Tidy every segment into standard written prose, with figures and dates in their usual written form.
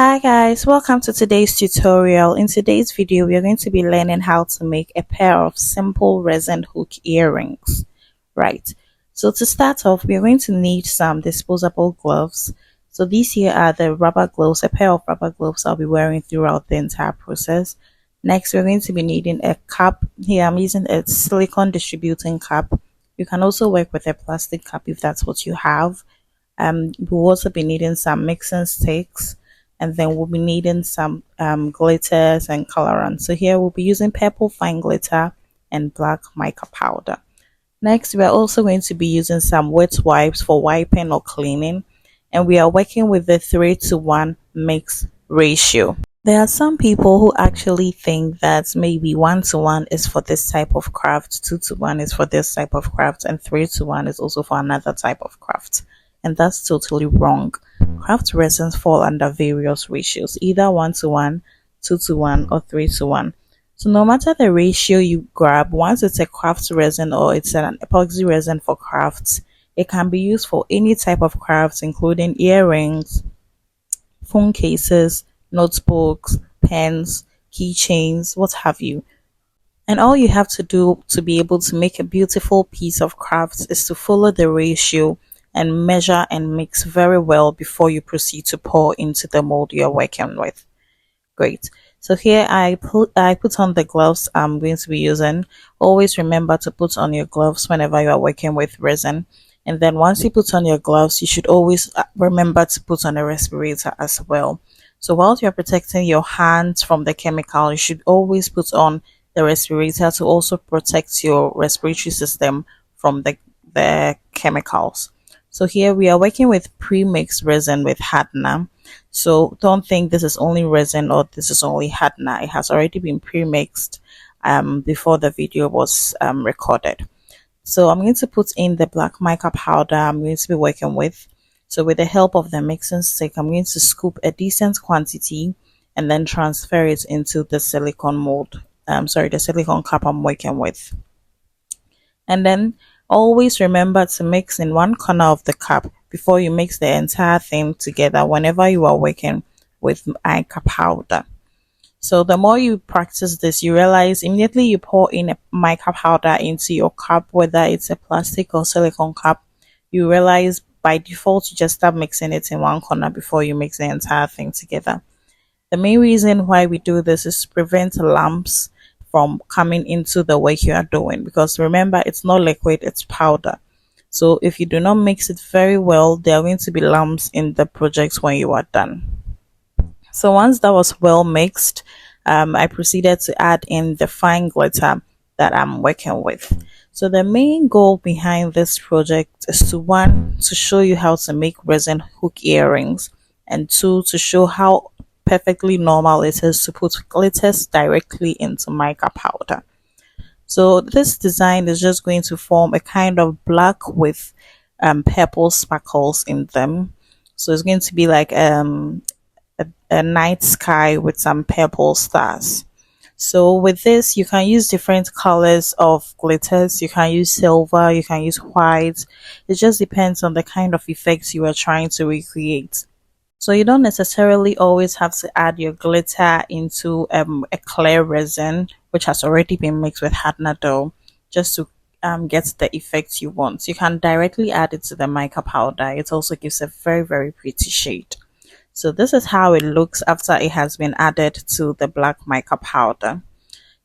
Hi guys, welcome to today's tutorial. In today's video, we are going to be learning how to make a pair of simple resin hook earrings. Right, so to start off, we are going to need some disposable gloves. So these here are the rubber gloves, a pair of rubber gloves I'll be wearing throughout the entire process. Next, we're going to be needing a cup. Here I'm using a silicone distributing cup. You can also work with a plastic cup if that's what you have. We'll also be needing some mixing sticks, and then we'll be needing some glitters and colorant. So here we'll be using purple fine glitter and black mica powder. Next, we are also going to be using some wet wipes for wiping or cleaning, and we are working with the 3-to-1 mix ratio. There are some people who actually think that maybe 1-to-1 is for this type of craft, 2-to-1 is for this type of craft, and 3-to-1 is also for another type of craft. And that's totally wrong. Craft resins fall under various ratios, either 1-to-1, 2-to-1, or 3-to-1. So no matter the ratio you grab, once it's a craft resin or it's an epoxy resin for crafts, it can be used for any type of crafts, including earrings, phone cases, notebooks, pens, keychains, what have you. And all you have to do to be able to make a beautiful piece of craft is to follow the ratio and measure and mix very well before you proceed to pour into the mold you're working with. Great. So here I put on the gloves I'm going to be using. Always remember to put on your gloves whenever you are working with resin. And then once you put on your gloves, you should always remember to put on a respirator as well. So while you're protecting your hands from the chemical, you should always put on the respirator to also protect your respiratory system from the chemicals. So here we are working with pre-mixed resin with hardener. So don't think this is only resin or this is only hardener. It has already been pre-mixed before the video was recorded. So I'm going to put in the black mica powder I'm going to be working with. So with the help of the mixing stick, I'm going to scoop a decent quantity and then transfer it into the silicone mold. The silicone cup I'm working with. And then always remember to mix in one corner of the cup before you mix the entire thing together whenever you are working with mica powder. So the more you practice this, you realize immediately you pour in a mica powder into your cup, whether it's a plastic or silicone cup, you realize by default you just start mixing it in one corner before you mix the entire thing together. The main reason why we do this is to prevent lumps from coming into the work you are doing, because remember, it's not liquid, it's powder. So if you do not mix it very well, there are going to be lumps in the project when you are done. So once that was well mixed, I proceeded to add in the fine glitter that I'm working with. So the main goal behind this project is to, one, to show you how to make resin hook earrings, and two, to show how perfectly normal it is to put glitters directly into mica powder. So this design is just going to form a kind of black with purple sparkles in them. So it's going to be like a night sky with some purple stars. So with this, you can use different colors of glitters. You can use silver, you can use white. It just depends on the kind of effects you are trying to recreate. So you don't necessarily always have to add your glitter into a clear resin, which has already been mixed with hardener dough, just to get the effect you want. You can directly add it to the mica powder. It also gives a very, very pretty shade. So this is how it looks after it has been added to the black mica powder.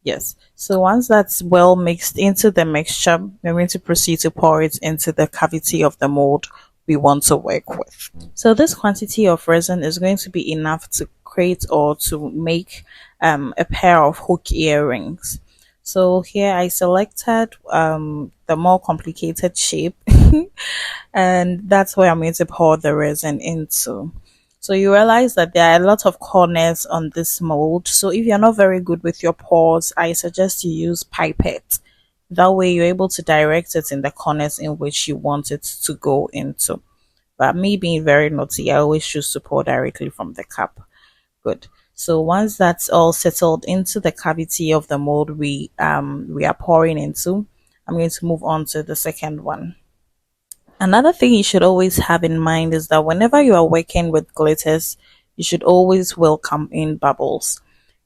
Yes, so once that's well mixed into the mixture, we're going to proceed to pour it into the cavity of the mold we want to work with. So this quantity of resin is going to be enough to create or to make a pair of hook earrings. So here I selected the more complicated shape and that's where I'm going to pour the resin into. So you realize that there are a lot of corners on this mold. So if you're not very good with your pours, I suggest you use pipette. That way you're able to direct it in the corners in which you want it to go into. But me being very naughty, I always choose to pour directly from the cup. Good. So once that's all settled into the cavity of the mold we are pouring into, I'm going to move on to the second one. Another thing you should always have in mind is that whenever you are working with glitters, you should always welcome in bubbles,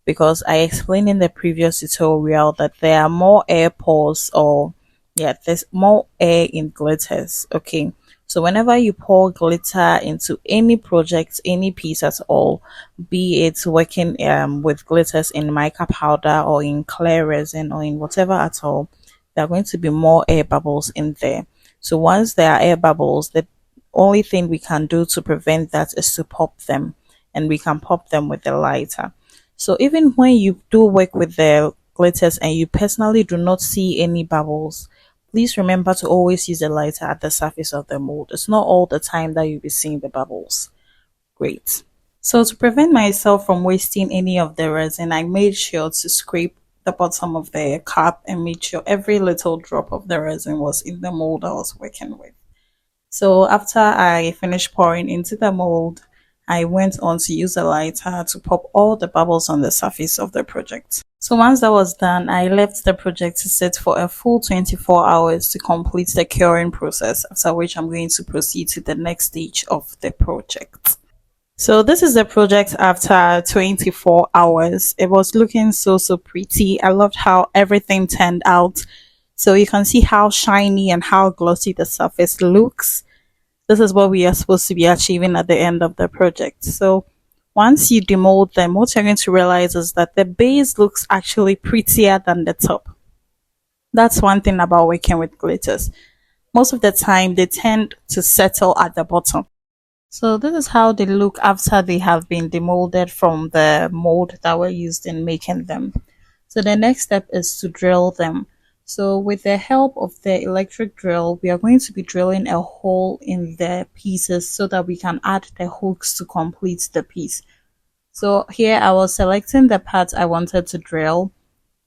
because I explained in the previous tutorial that there are more air pores, or yeah, there's more air in glitters. Okay, so whenever you pour glitter into any project, any piece at all, be it working with glitters in mica powder or in clear resin or in whatever at all, there are going to be more air bubbles in there. So once there are air bubbles, the only thing we can do to prevent that is to pop them, and we can pop them with a lighter. So even when you do work with the glitters and you personally do not see any bubbles, please remember to always use a lighter at the surface of the mold. It's not all the time that you'll be seeing the bubbles. Great. So to prevent myself from wasting any of the resin, I made sure to scrape the bottom of the cup and made sure every little drop of the resin was in the mold I was working with. So after I finished pouring into the mold, I went on to use a lighter to pop all the bubbles on the surface of the project. So once that was done, I left the project to sit for a full 24 hours to complete the curing process, after which I'm going to proceed to the next stage of the project. So this is the project after 24 hours. It was looking so pretty. I loved how everything turned out. So you can see how shiny and how glossy the surface looks. This is what we are supposed to be achieving at the end of the project. So once you demold them, what you're going to realize is that the base looks actually prettier than the top. That's one thing about working with glitters. Most of the time, they tend to settle at the bottom. So this is how they look after they have been demolded from the mold that were used in making them. So the next step is to drill them. So with the help of the electric drill, we are going to be drilling a hole in the pieces so that we can add the hooks to complete the piece. So here I was selecting the parts I wanted to drill,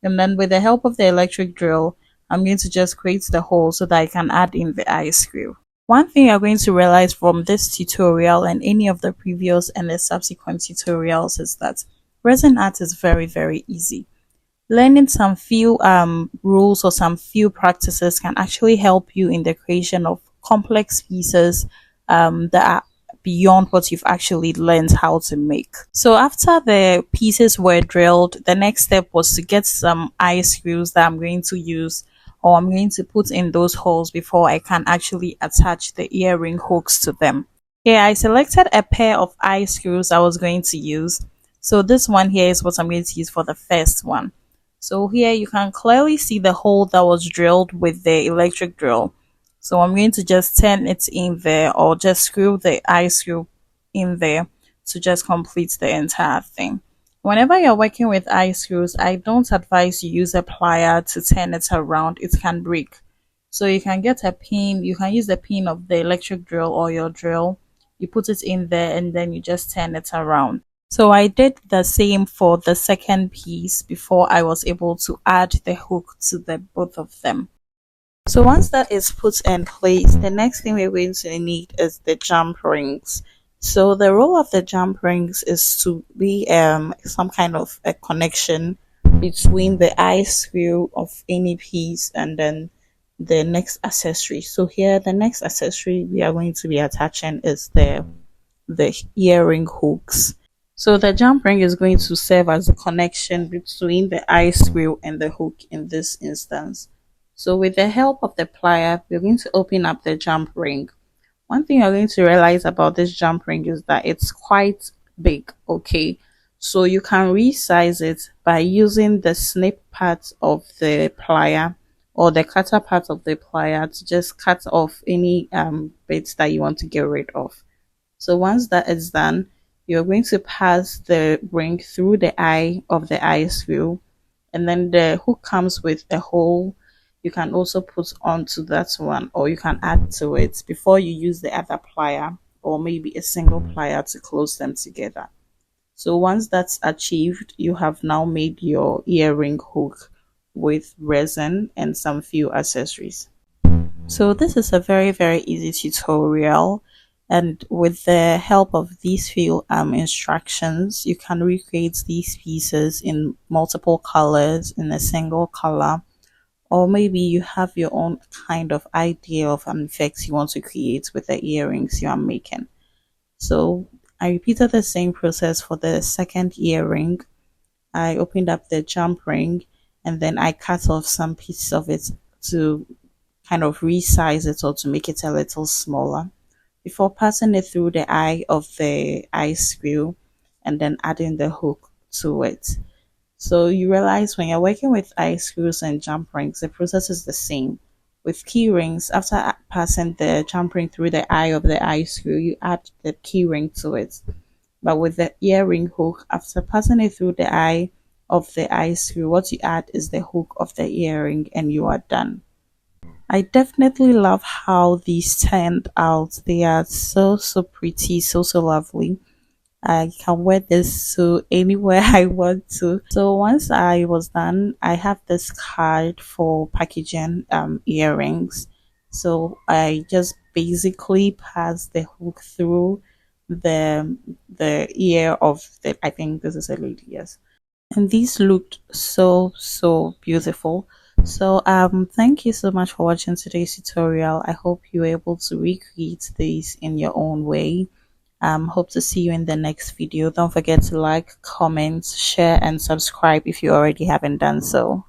and then with the help of the electric drill, I'm going to just create the hole so that I can add in the eye screw. One thing you're going to realize from this tutorial and any of the previous and the subsequent tutorials is that resin art is very easy. Learning some few rules or some few practices can actually help you in the creation of complex pieces that are beyond what you've actually learned how to make. So after the pieces were drilled, the next step was to get some eye screws that I'm going to use, or I'm going to put in those holes before I can actually attach the earring hooks to them. Here I selected a pair of eye screws I was going to use. So this one here is what I'm going to use for the first one. So here you can clearly see the hole that was drilled with the electric drill. So I'm going to just turn it in there, or just screw the eye screw in there to just complete the entire thing. Whenever you're working with eye screws, I don't advise you use a plier to turn it around. It can break. So you can get a pin, you can use the pin of the electric drill or your drill. You put it in there and then you just turn it around. So I did the same for the second piece before I was able to add the hook to the both of them. So once that is put in place, the next thing we're going to need is the jump rings. So the role of the jump rings is to be some kind of a connection between the eye screw of any piece and then the next accessory. So here the next accessory we are going to be attaching is the earring hooks. So the jump ring is going to serve as a connection between the eye screw and the hook in this instance. So with the help of the plier, we're going to open up the jump ring. One thing you're going to realize about this jump ring is that it's quite big, okay? So you can resize it by using the snip part of the plier or the cutter part of the plier to just cut off any bits that you want to get rid of. So once that is done, you're going to pass the ring through the eye of the eye screw, and then the hook comes with a hole you can also put onto that one, or you can add to it before you use the other plier or maybe a single plier to close them together. So once that's achieved, you have now made your earring hook with resin and some few accessories. So this is a very easy tutorial, and with the help of these few instructions, you can recreate these pieces in multiple colors in a single color, or maybe you have your own kind of idea of an effect you want to create with the earrings you are making. So I repeated the same process for the second earring. I opened up the jump ring and then I cut off some pieces of it to kind of resize it or to make it a little smaller before passing it through the eye of the eye screw and then adding the hook to it. So you realize when you're working with eye screws and jump rings, the process is the same. With key rings, after passing the jump ring through the eye of the eye screw, you add the key ring to it. But with the earring hook, after passing it through the eye of the eye screw, what you add is the hook of the earring and you are done. I definitely love how these turned out. They are so pretty, so lovely. I can wear this to anywhere I want to. So once I was done, I have this card for packaging earrings. So I just basically pass the hook through the ear of the, I think this is a lady, yes. And these looked so beautiful. So thank you so much for watching today's tutorial. I hope you were able to recreate these in your own way. Hope to see you in the next video. Don't forget to like, comment, share, and subscribe if you already haven't done so.